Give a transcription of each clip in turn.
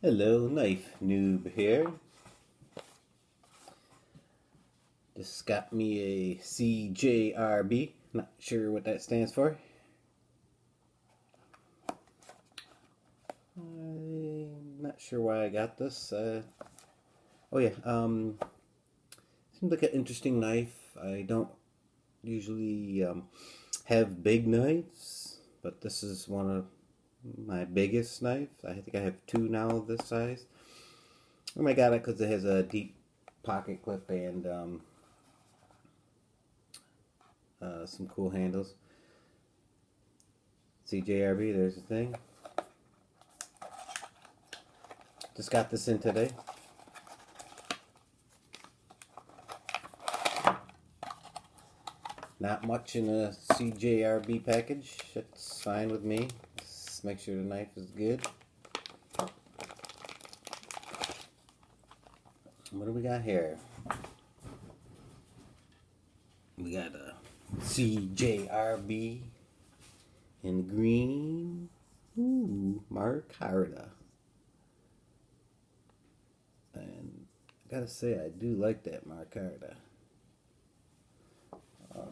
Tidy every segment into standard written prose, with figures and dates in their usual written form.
Hello, knife noob here. Just got me a CJRB. Not sure what that stands for. I'm not sure why I got this. Seems like an interesting knife. I don't usually have big knives, but this is one of my biggest knives. I think I have two now of this size. I got it because it has a deep pocket clip and some cool handles. CJRB, there's the thing. Just got this in today. Not much in a CJRB package. It's fine with me. Just make sure the knife is good. What do we got here? We got a CJRB in green. Ooh, mircarta. And I gotta say, I do like that mircarta.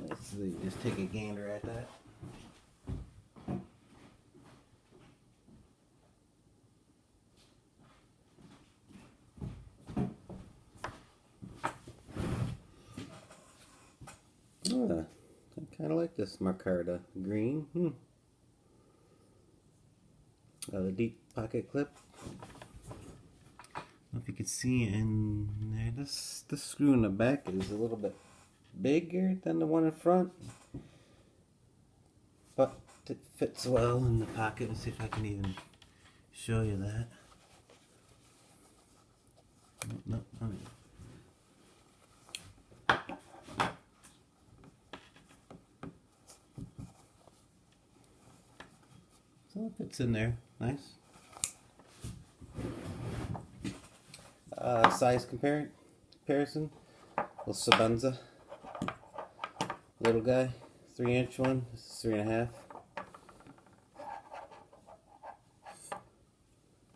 Let's see, just take a gander at that. I kind of like this mircarta green. Got a deep pocket clip. I don't know if you can see in there. This screw in the back is a little bit bigger than the one in front, but it fits well in the pocket. Let's see if I can even show you that. No. So it fits in there, nice. Size comparison. Little Sabanza, little guy, 3-inch one. This is 3.5.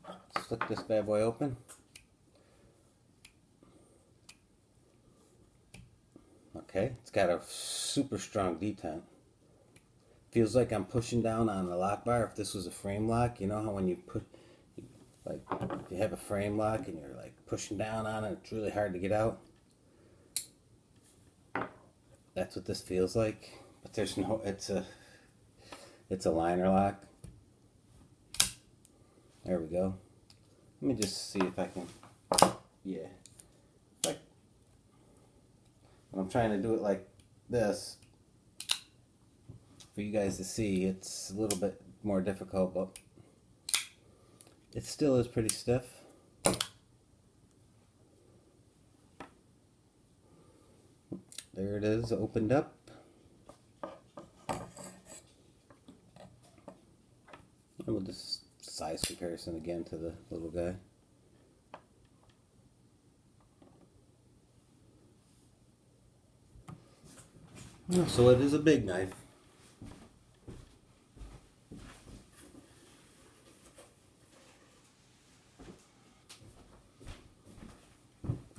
Let's flick this bad boy open. Okay, it's got a super strong detent. Feels like I'm pushing down on the lock bar. If this was a frame lock, you know how when you put, like, if you have a frame lock and you're like pushing down on it, it's really hard to get out. That's what this feels like. But there's no, it's a liner lock. There we go. Let me just see if I can, yeah. Like, when I'm trying to do it like this, for you guys to see, it's a little bit more difficult, but it still is pretty stiff. There it is, opened up. And we'll just size comparison again to the little guy. So it is a big knife.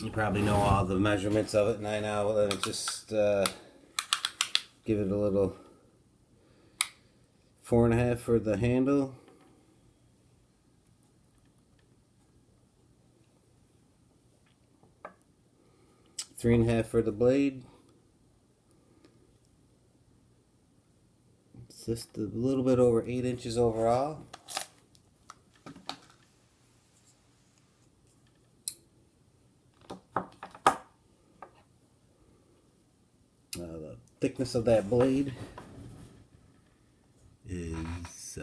You probably know all the measurements of it, and I now let it just give it a little 4.5 for the handle. Three and a half for the blade. It's just a little bit over 8 inches overall. The thickness of that blade is,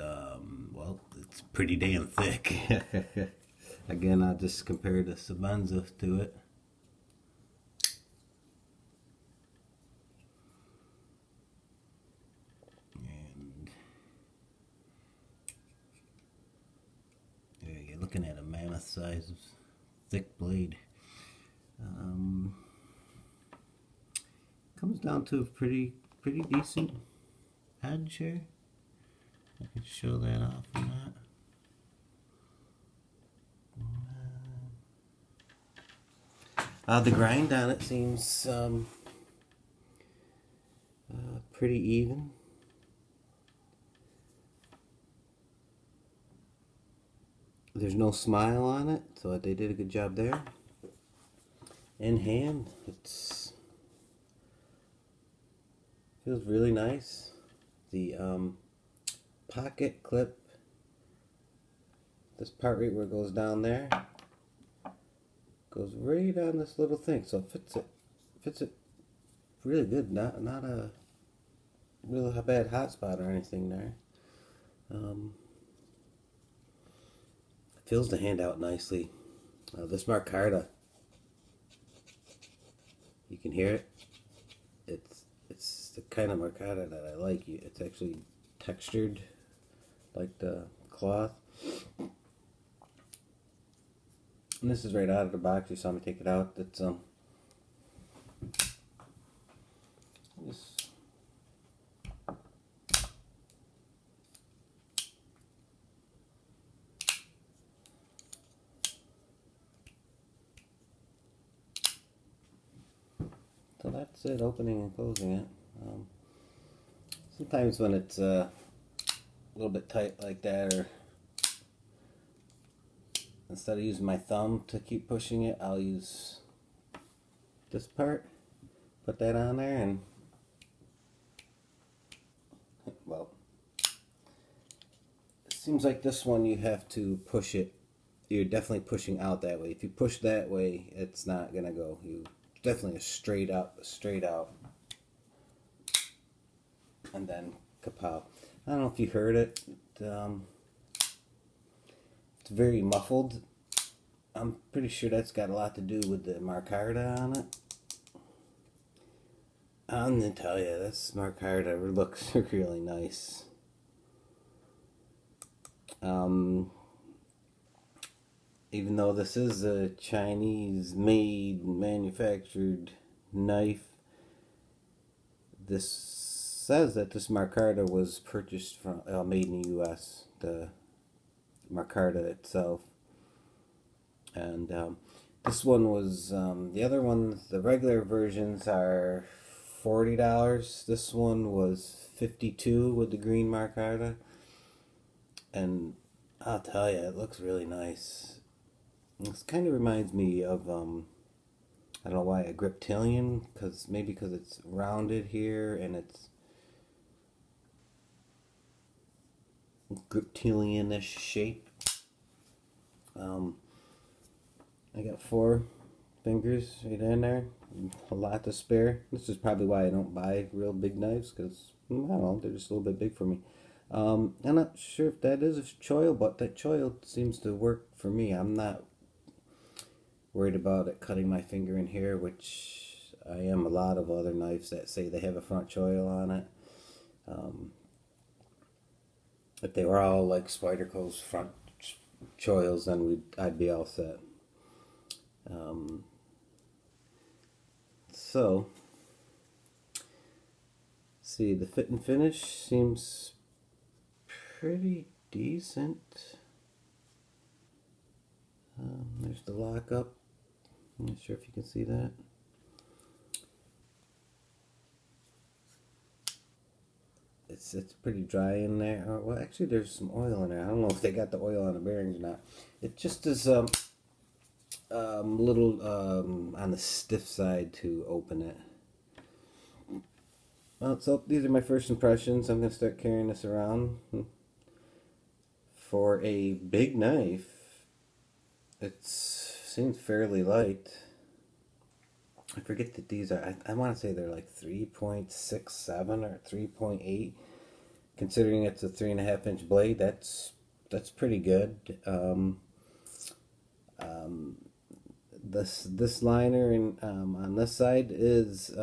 well, it's pretty damn thick. Again, I'll just compare the Sabanza to it. And there you're looking at a mammoth size of thick blade. Comes down to a pretty decent edge here. I can show that off on that. The grind on it seems pretty even. There's no smile on it, so they did a good job there. In hand, it's feels really nice. The pocket clip, this part right where it goes down there, goes right on this little thing, so it fits it really good. Not a really bad hot spot or anything there. Fills the hand out nicely. This Marcarta, you can hear it. It's the kind of Marcarta that I like. It's actually textured like the cloth. And this is right out of the box. You saw me take it out. It's just so that's it, opening and closing it. Sometimes when it's a little bit tight like that, or instead of using my thumb to keep pushing it, I'll use this part, put that on there, and well, it seems like this one you have to push it. You're definitely pushing out that way. If you push that way, it's not gonna go. You definitely a straight out, and then kapow. I don't know if you heard it. It's very muffled. I'm pretty sure that's got a lot to do with the Marcarta on it. I'm gonna tell you, this Marcarta looks really nice. Even though this is a Chinese-made, manufactured knife, this says that this Marcarta was purchased from, made in the U.S., the Marcarta itself. And this one was, the other ones, the regular versions are $40. This one was $52 with the green Marcarta. And I'll tell you, it looks really nice. This kind of reminds me of, I don't know why, a Griptilian, maybe because it's rounded here and it's Griptilian-ish shape. I got 4 fingers right in there, a lot to spare. This is probably why I don't buy real big knives, because, I don't know, they're just a little bit big for me. I'm not sure if that is a choil, but that choil seems to work for me. I'm not worried about it cutting my finger in here, which I am a lot of other knives that say they have a front choil on it. If they were all like Spyderco's front choils, then I'd be all set. So, see, the fit and finish seems pretty decent. There's the lockup. I'm not sure if you can see that. It's pretty dry in there. Well, actually, there's some oil in there. I don't know if they got the oil on the bearings or not. It just is little on the stiff side to open it. Well, so these are my first impressions. I'm going to start carrying this around. For a big knife, it seems fairly light. I forget that these are, I want to say they're like 3.67 or 3.8. Considering it's a 3.5-inch blade, that's pretty good. This liner on this side is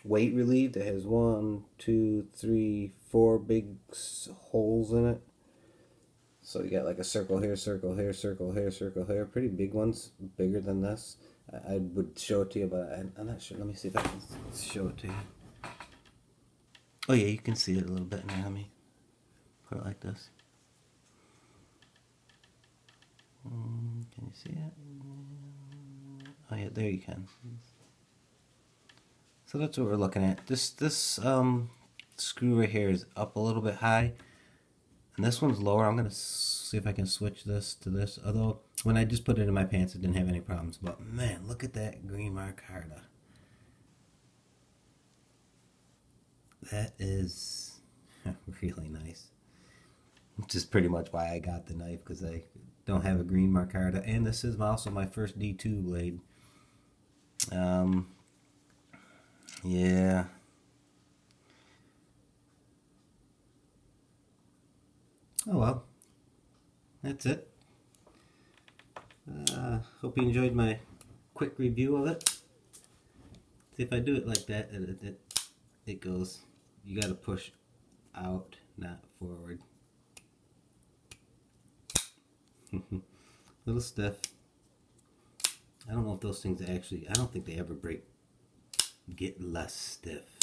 weight relieved. It has 1, 2, 3, 4 big holes in it. So you got like a circle here, circle here, circle here, circle here. Pretty big ones, bigger than this. I would show it to you, but I'm not sure. Let me see if I can show it to you. Oh yeah, you can see it a little bit now. Let me put it like this. Can you see it? Yeah, there you can. So that's what we're looking at. This screw right here is up a little bit high, and this one's lower. I'm gonna see if I can switch this to this. Although when I just put it in my pants, it didn't have any problems. But man, look at that green micarta. That is really nice. Which is pretty much why I got the knife, because I don't have a green micarta, and this is also my first D2 blade. Yeah. Oh well. That's it. Hope you enjoyed my quick review of it. See, if I do it like that, it goes. You gotta push out, not forward. Little stiff. I don't know if those things actually, I don't think they ever get less stiff.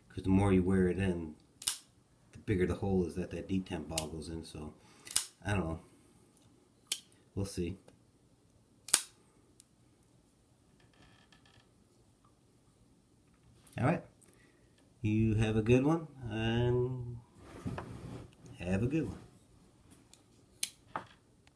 Because the more you wear it in, the bigger the hole is that detemp ball goes in. So, I don't know. We'll see. Alright. You have a good one, and have a good one.